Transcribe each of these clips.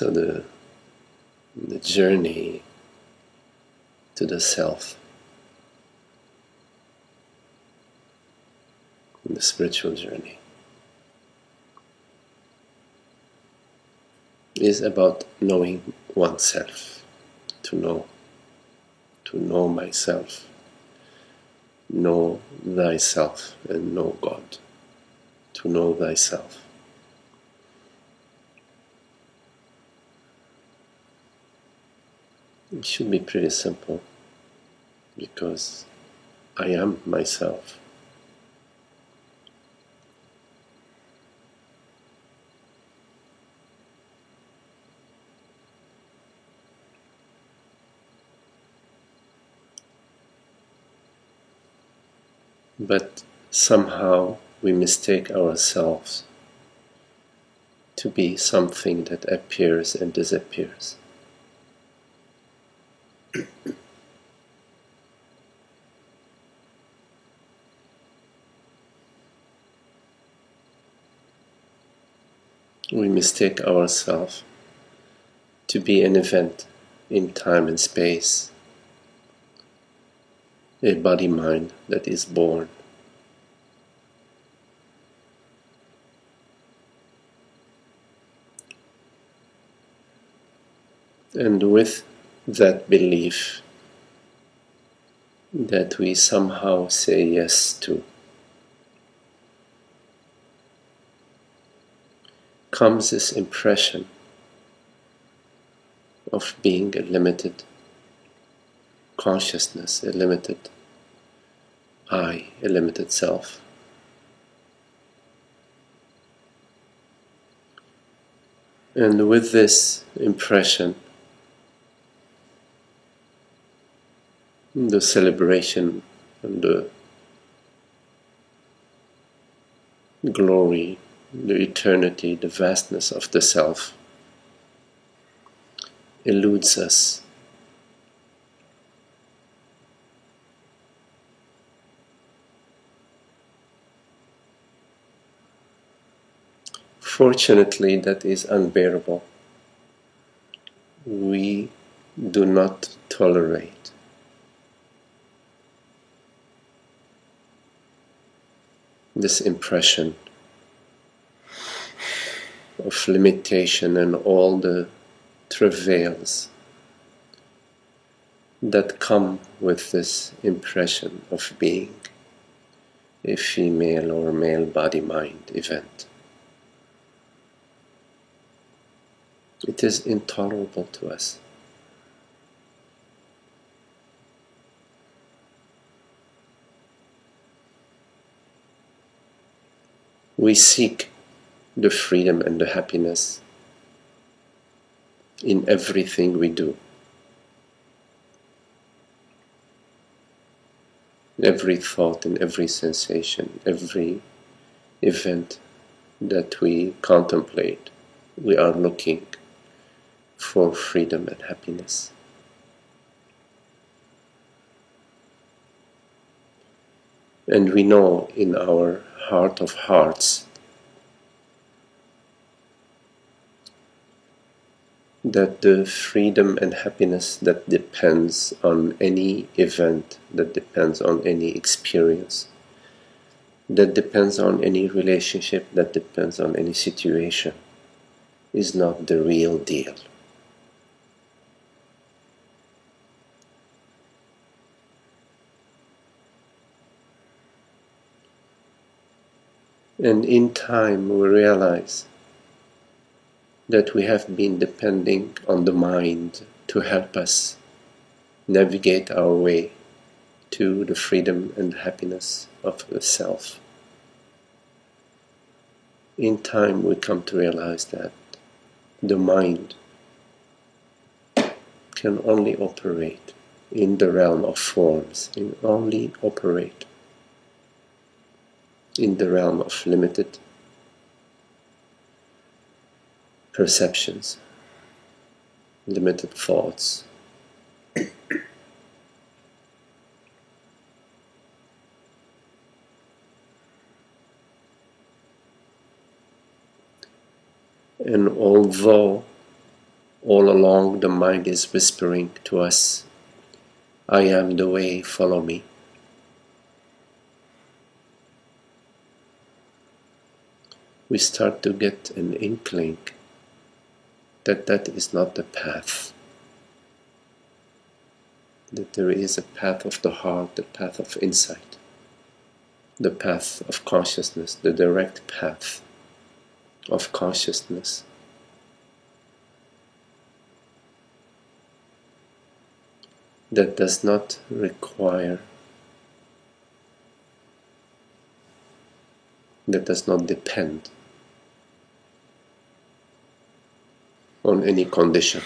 So the journey to the self, the spiritual journey, is about knowing oneself, to know myself, know thyself, and know God, to know thyself. It should be pretty simple, because I am myself. But somehow we mistake ourselves to be something that appears and disappears. We mistake ourselves to be an event in time and space, a body-mind that is born. And with that belief that we somehow say yes to, comes this impression of being a limited consciousness, a limited I, a limited self. And with this impression, the celebration and the glory, the eternity, the vastness of the self eludes us. Fortunately, that is unbearable. We do not tolerate this impression of limitation and all the travails that come with this impression of being a female or male body-mind event. It is intolerable to us. We seek the freedom and the happiness in everything we do. Every thought and every sensation, every event that we contemplate, we are looking for freedom and happiness. And we know in our heart of hearts that the freedom and happiness that depends on any event, that depends on any experience, that depends on any relationship, that depends on any situation, is not the real deal. And in time we realize that we have been depending on the mind to help us navigate our way to the freedom and happiness of the self. In time we come to realize that the mind can only operate in the realm of forms, can only operate in the realm of limited perceptions, limited thoughts. And although All along the mind is whispering to us, I am the way, follow me. We start to get an inkling that that is not the path. That there is a path of the heart, the path of insight, the path of consciousness, the direct path of consciousness. That does not require, that does not depend on any condition.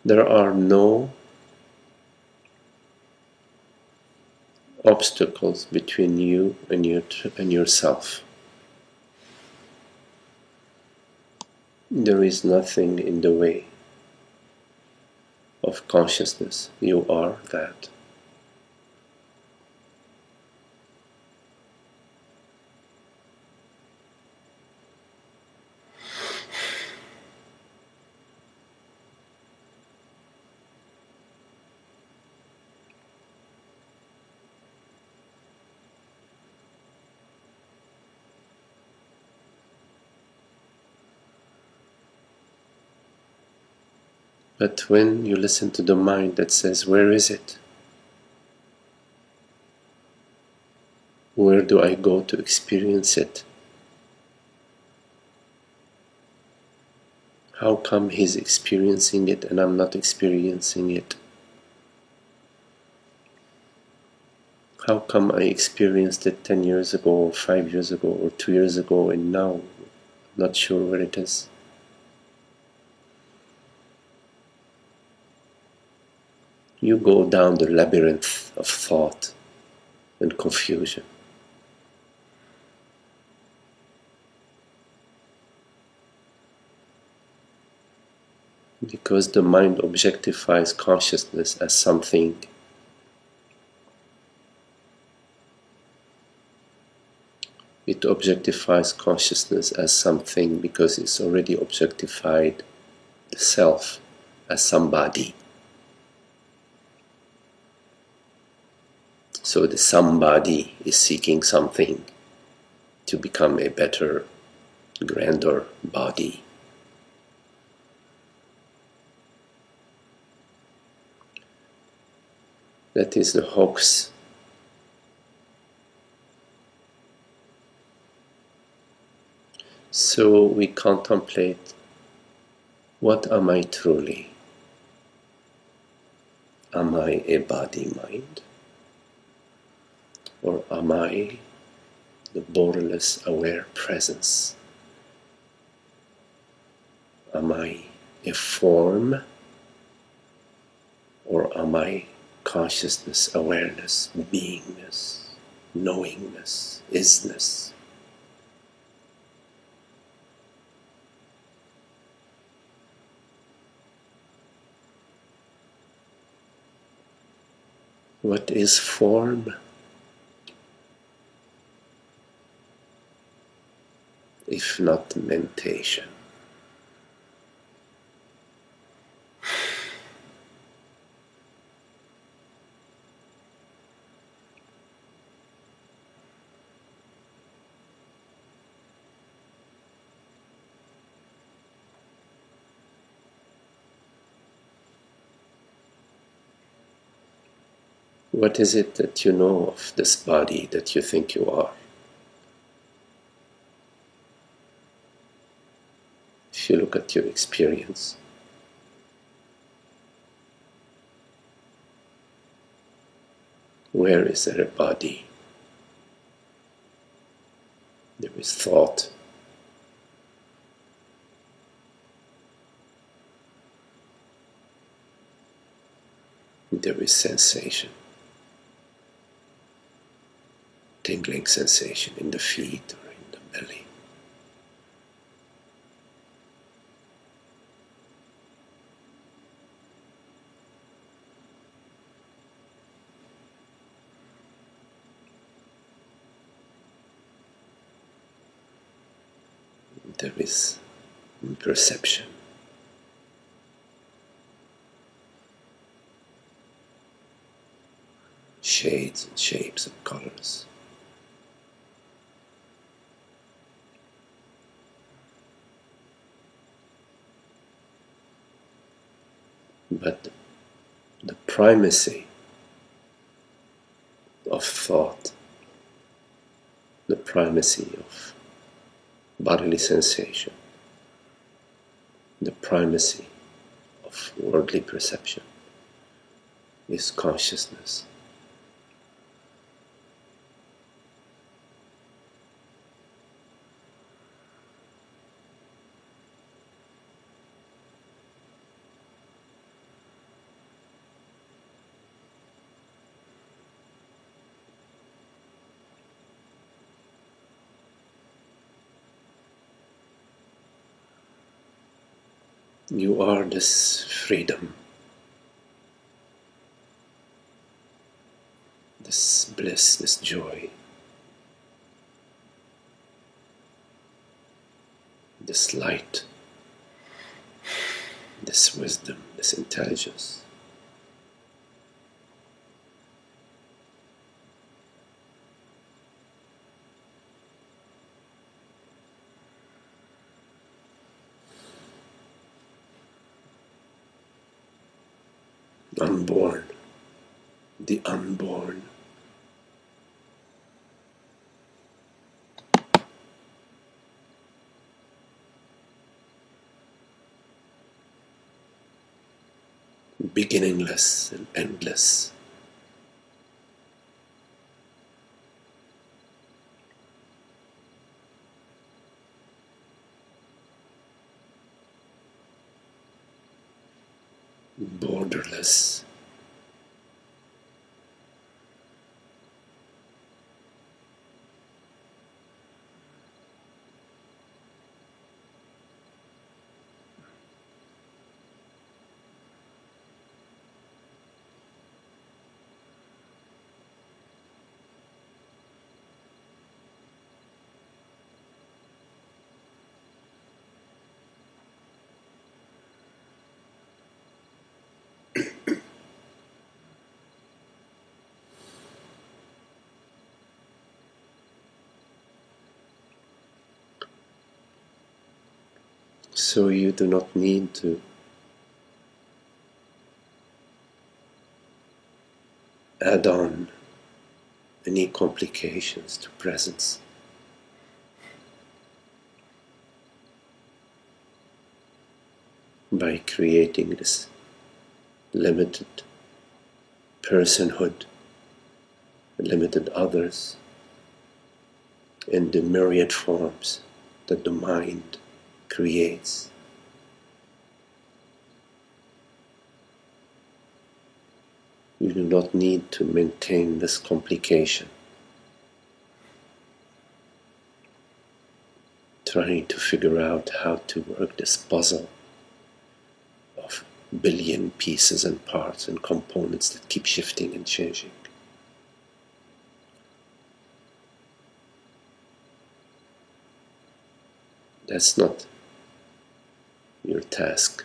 There are no obstacles between you and yourself. There is nothing in the way of consciousness. You are that. But when you listen to the mind that says, where is it? Where do I go to experience it? How come he's experiencing it and I'm not experiencing it? How come I experienced it 10 years ago, or 5 years ago, or 2 years ago, and now I'm not sure where it is? You go down the labyrinth of thought and confusion. Because the mind objectifies consciousness as something. It objectifies consciousness as something because it's already objectified the self as somebody. So the somebody is seeking something to become a better, grander body. That is the hoax. So we contemplate, what am I truly? Am I a body-mind? Or am I the borderless aware presence? Am I a form? Or am I consciousness, awareness, beingness, knowingness, isness? What is form? If not mentation. What is it that you know of this body that you think you are? If you look at your experience, where is there a body? There is thought, there is sensation, tingling sensation in the feet or in the belly. There is perception. Shades and shapes and colors. But the primacy of thought, the primacy of bodily sensation, the primacy of worldly perception is consciousness. You are this freedom, this bliss, this joy, this light, this wisdom, this intelligence. Unborn, the unborn. Beginningless and endless. Borderless. So you do not need to add on any complications to presence. By creating this limited personhood, limited others, in the myriad forms that the mind creates. You do not need to maintain this complication, trying to figure out how to work this puzzle of billion pieces and parts and components that keep shifting and changing. That's not your task.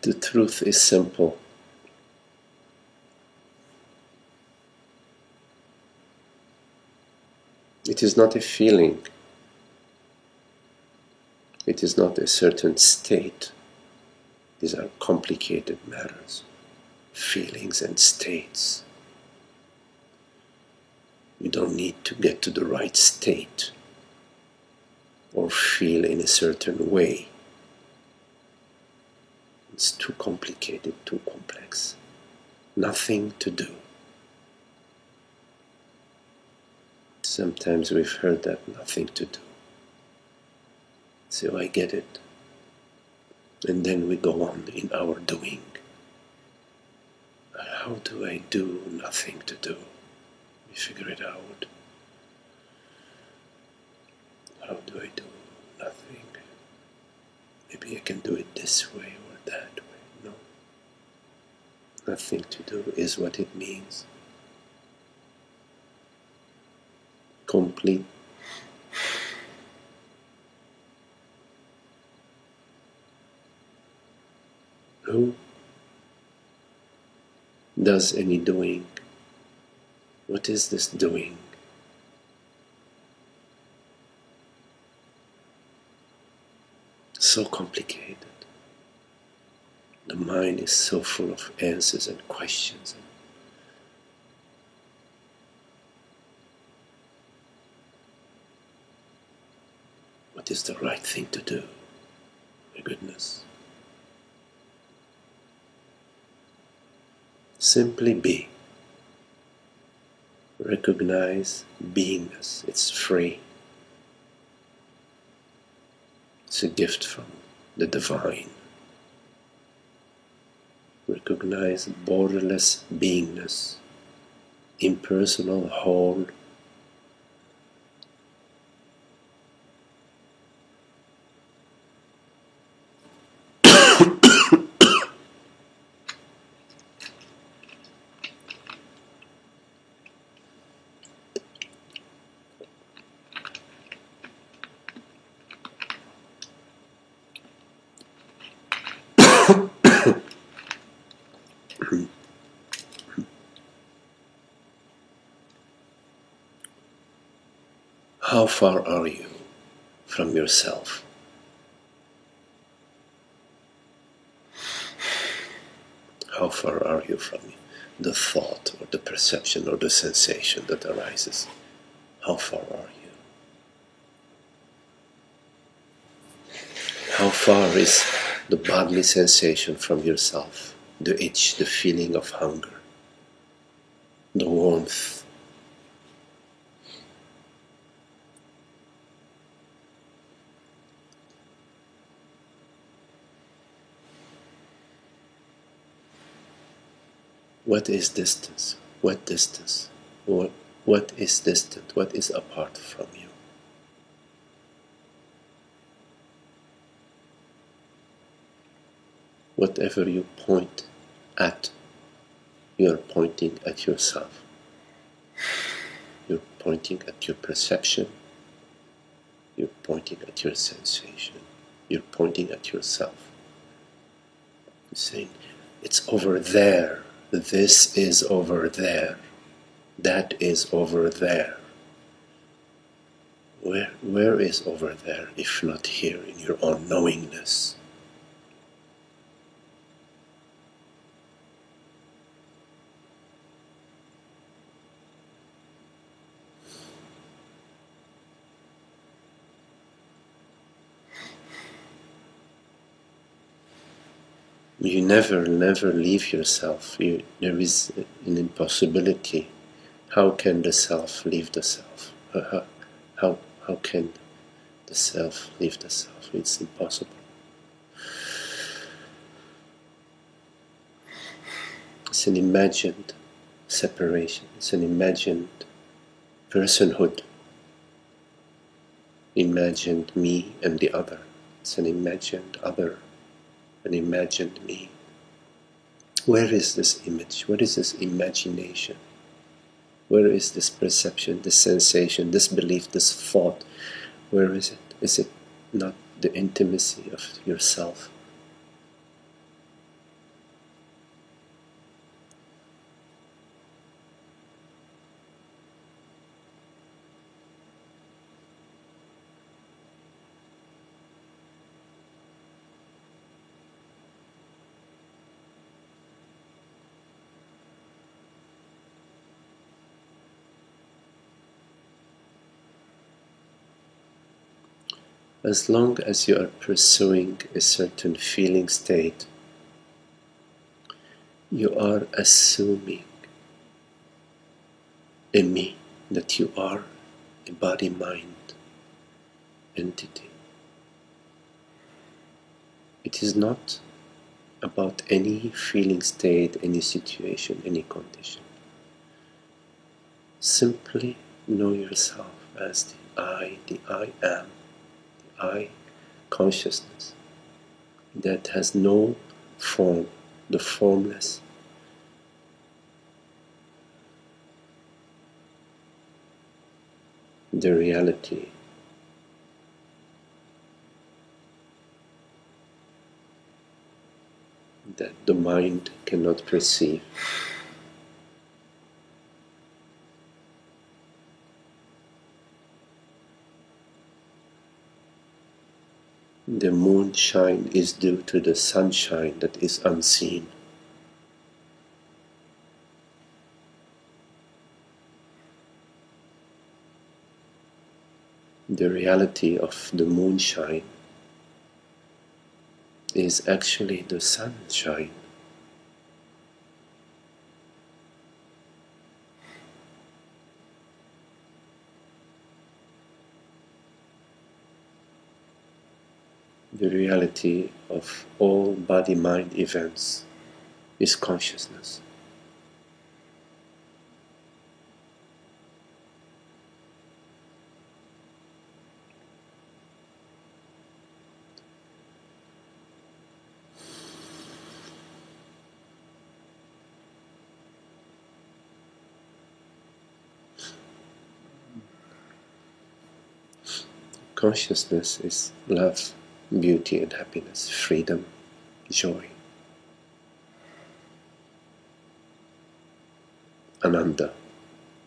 The truth is simple. It is not a feeling. It is not a certain state. These are complicated matters, feelings and states. You don't need to get to the right state or feel in a certain way. It's too complicated, too complex. Nothing to do. Sometimes we've heard that, nothing to do. So I get it. And then we go on in our doing. How do I do nothing to do? We figure it out. How do I do nothing? Maybe I can do it this way or that way. No. Nothing to do is what it means. Complete. Who does any doing? What is this doing? So complicated. The mind is so full of answers and questions. What is the right thing to do? My goodness. Simply be. Recognize beingness. It's free. It's a gift from the divine. Recognize borderless beingness, impersonal, whole. How far are you from yourself? How far are you from the thought or the perception or the sensation that arises? How far are you? How far is the bodily sensation from yourself? The itch, the feeling of hunger, the warmth. What is distance? What distance? What is distant? What is apart from you? Whatever you point at, you are pointing at yourself. You're pointing at your perception. You're pointing at your sensation. You're pointing at yourself. You're saying, it's over there. This is over there. That is over there. Where is over there if not here in your own knowingness? You never leave yourself. There is an impossibility. How can the self leave the self? How can the self leave the self? It's impossible. It's an imagined separation. It's an imagined personhood. Imagined me and the other. It's an imagined other. An imagined me. Where is this image? Where is this imagination? Where is this perception, this sensation, this belief, this thought? Where is it? Is it not the intimacy of yourself? As long as you are pursuing a certain feeling state, you are assuming a me, that you are a body-mind entity. It is not about any feeling state, any situation, any condition. Simply know yourself as the I am, the I consciousness that has no form, the formless. The reality that the mind cannot perceive. The moonshine is due to the sunshine that is unseen. The reality of the moonshine is actually the sunshine. The reality of all body-mind events is consciousness. Consciousness is love, beauty and happiness, freedom, joy. Ananda,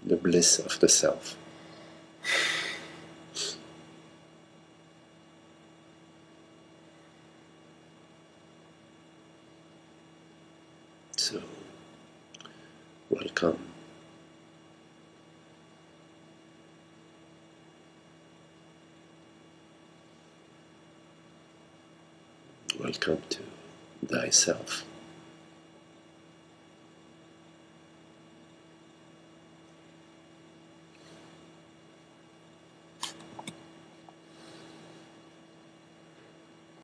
the bliss of the self. So, welcome. Welcome to thyself.